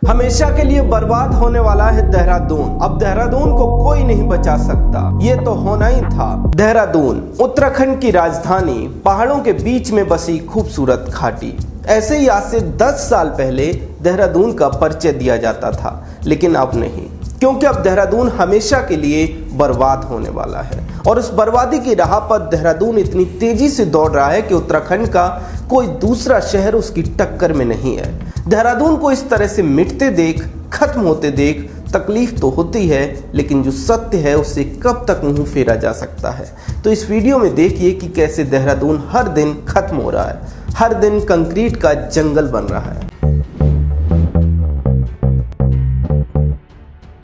हमेशा के लिए बर्बाद होने वाला है देहरादून। अब देहरादून को कोई नहीं बचा सकता, ये तो होना ही था। देहरादून उत्तराखंड की राजधानी, पहाड़ों के बीच में बसी खूबसूरत घाटी। ऐसे ही आज से 10 साल पहले देहरादून का परिचय दिया जाता था, लेकिन अब नहीं, क्योंकि अब देहरादून हमेशा के लिए बर्बाद होने वाला है। और उस बर्बादी की राह पर देहरादून इतनी तेजी से दौड़ रहा है कि उत्तराखंड का कोई दूसरा शहर उसकी टक्कर में नहीं है। देहरादून को इस तरह से मिटते देख, खत्म होते देख तकलीफ तो होती है, लेकिन जो सत्य है उससे कब तक मुंह फेरा जा सकता है। तो इस वीडियो में देखिए कि कैसे देहरादून हर दिन खत्म हो रहा है, हर दिन कंक्रीट का जंगल बन रहा है।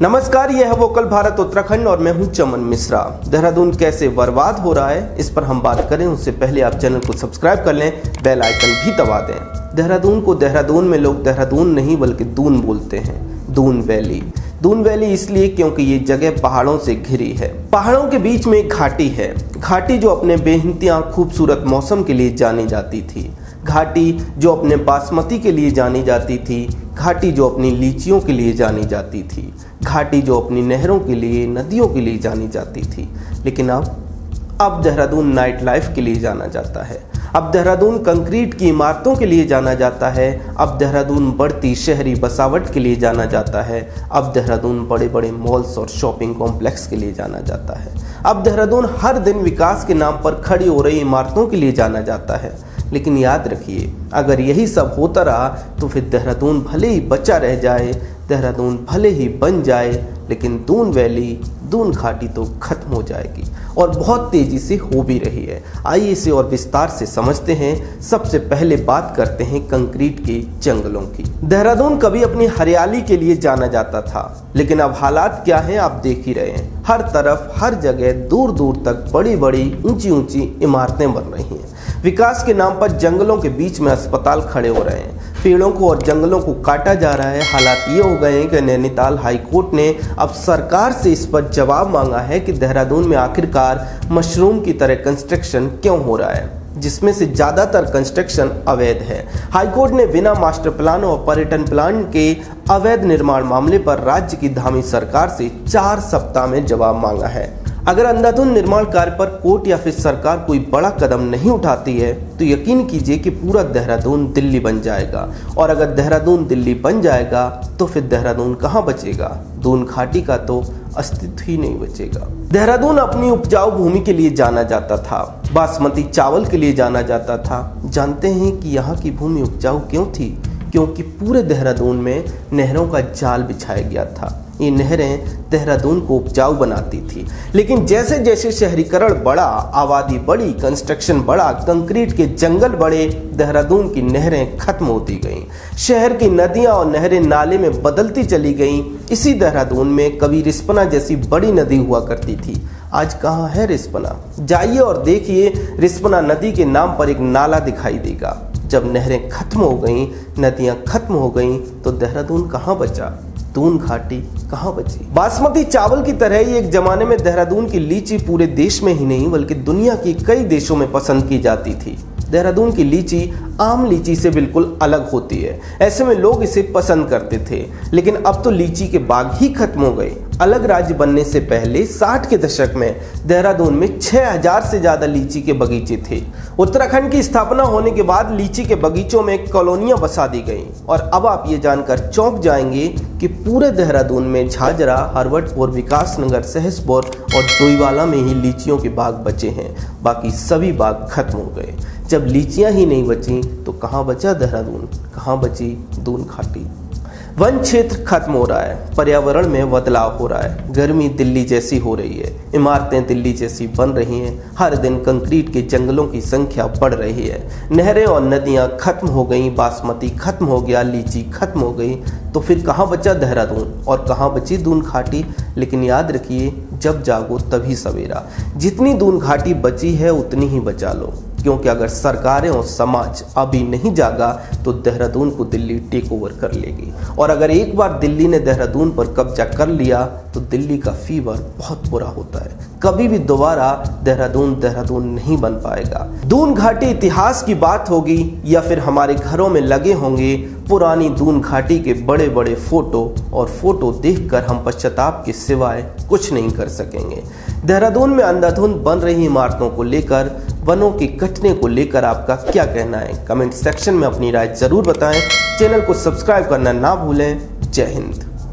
नमस्कार, यह है वोकल भारत उत्तराखंड और मैं हूं चमन मिश्रा। देहरादून कैसे बर्बाद हो रहा है, इस पर हम बात करें उससे पहले आप चैनल को सब्सक्राइब कर लें, बेल आइकन भी दबा दें। देहरादून को देहरादून में लोग देहरादून नहीं बल्कि दून बोलते हैं। दून वैली, दून वैली इसलिए क्योंकि ये जगह पहाड़ों से घिरी है। पहाड़ों के बीच में एक घाटी है, घाटी जो अपने बेइंतहा खूबसूरत मौसम के लिए जानी जाती थी, घाटी जो अपने बासमती के लिए जानी जाती थी, घाटी जो अपनी लीचियों के लिए जानी जाती थी, घाटी जो अपनी नहरों के लिए, नदियों के लिए जानी जाती थी। लेकिन अब देहरादून नाइट लाइफ के लिए जाना जाता है। अब देहरादून कंक्रीट की इमारतों के लिए जाना जाता है। अब देहरादून बढ़ती शहरी बसावट के लिए जाना जाता है। अब देहरादून बड़े बड़े मॉल्स और शॉपिंग कॉम्प्लेक्स के लिए जाना जाता है। अब देहरादून हर दिन विकास के नाम पर खड़ी हो रही इमारतों के लिए जाना जाता है। लेकिन याद रखिए, अगर यही सब होता रहा तो फिर देहरादून भले ही बचा रह जाए, देहरादून भले ही बन जाए, लेकिन दून वैली, दून घाटी तो खत्म हो जाएगी और बहुत तेजी से हो भी रही है। आइए इसे और विस्तार से समझते हैं। सबसे पहले बात करते हैं कंक्रीट के जंगलों की। देहरादून कभी अपनी हरियाली के लिए जाना जाता था, लेकिन अब हालात क्या हैं आप देख ही रहे हैं। हर तरफ, हर जगह, दूर दूर तक बड़ी बड़ी ऊंची ऊंची इमारतें बन रही हैं। विकास के नाम पर जंगलों के बीच में अस्पताल खड़े हो रहे हैं। पेड़ों को और जंगलों को काटा जा रहा है। हालात ये हो गए हैं कि नैनीताल हाई कोर्ट ने अब सरकार से इस पर जवाब मांगा है कि देहरादून में आखिरकार मशरूम की तरह कंस्ट्रक्शन क्यों हो रहा है, जिसमें से ज़्यादातर कंस्ट्रक्शन अवैध है। हाईकोर्ट ने बिना मास्टर प्लान और पर्यटन प्लान के अवैध निर्माण मामले पर राज्य की धामी सरकार से 4 सप्ताह में जवाब मांगा है। अगर अंधाधुंध निर्माण कार्य पर कोर्ट या फिर सरकार कोई बड़ा कदम नहीं उठाती है तो यकीन कीजिए कि पूरा देहरादून दिल्ली बन जाएगा। और अगर देहरादून दिल्ली बन जाएगा तो फिर देहरादून कहाँ बचेगा? दून घाटी का तो अस्तित्व ही नहीं बचेगा। देहरादून अपनी उपजाऊ भूमि के लिए जाना जाता था, बासमती चावल के लिए जाना जाता था। जानते हैं कि यहाँ की भूमि उपजाऊ क्यों थी? क्योंकि पूरे देहरादून में नहरों का जाल बिछाया गया था। ये नहरें देहरादून को उपजाऊ बनाती थी। लेकिन जैसे जैसे शहरीकरण बढ़ा, आबादी बढ़ी, कंस्ट्रक्शन बढ़ा, कंक्रीट के जंगल बढ़े, देहरादून की नहरें खत्म होती गईं। शहर की नदियां और नहरें नाले में बदलती चली गईं। इसी देहरादून में कभी रिस्पना जैसी बड़ी नदी हुआ करती थी। आज कहाँ है रिस्पना? जाइए और देखिए, रिस्पना नदी के नाम पर एक नाला दिखाई देगा। जब नहरें खत्म हो गईं, नदियां खत्म हो गईं, तो देहरादून कहाँ बचा? दून घाटी कहाँ बची? बासमती चावल की तरह ही एक जमाने में देहरादून की लीची पूरे देश में ही नहीं बल्कि दुनिया की कई देशों में पसंद की जाती थी। देहरादून की लीची आम लीची से बिल्कुल अलग होती है, ऐसे में लोग इसे पसंद करते थे। लेकिन अब तो लीची के बाग ही खत्म हो गए। अलग राज्य बनने से पहले 60 के दशक में देहरादून में 6000 से ज़्यादा लीची के बगीचे थे। उत्तराखंड की स्थापना होने के बाद लीची के बगीचों में कॉलोनियां बसा दी गईं। और अब आप ये जानकर चौंक जाएंगे कि पूरे देहरादून में झाझरा, हरवटपुर, विकासनगर, सहसपुर और डोईवाला में ही लीचियों के बाग बचे हैं। बाकी सभी बाग खत्म हो गए। जब लीचियां ही नहीं बची तो कहाँ बचा देहरादून? कहाँ बची दून घाटी? वन क्षेत्र खत्म हो रहा है, पर्यावरण में बदलाव हो रहा है, गर्मी दिल्ली जैसी हो रही है, इमारतें दिल्ली जैसी बन रही हैं, हर दिन कंक्रीट के जंगलों की संख्या बढ़ रही है, नहरें और नदियां खत्म हो गई, बासमती खत्म हो गया, लीची खत्म हो गई, तो फिर कहाँ बचा देहरादून और कहाँ बची दून घाटी? लेकिन याद रखिए, जब जागो तभी सवेरा। जितनी दून घाटी बची है उतनी ही बचा लो, क्योंकि अगर सरकारें और समाज अभी नहीं जागा तो देहरादून को दिल्ली टेक ओवर कर लेगी। और अगर एक बार दिल्ली ने देहरादून पर कब्जा कर लिया तो दिल्ली का फीवर बहुत बुरा होता है। कभी भी दोबारा देहरादून नहीं बन पाएगा। दून घाटी इतिहास की बात होगी या फिर हमारे घरों में लगे होंगे पुरानी दून घाटी के बड़े बड़े फोटो, और फोटो देखकर हम पश्चाताप के सिवाय कुछ नहीं कर सकेंगे। देहरादून में अंधाधुंध बन रही इमारतों को लेकर, वनों के कटने को लेकर आपका क्या कहना है? कमेंट सेक्शन में अपनी राय जरूर बताएं। चैनल को सब्सक्राइब करना ना भूलें। जय हिंद।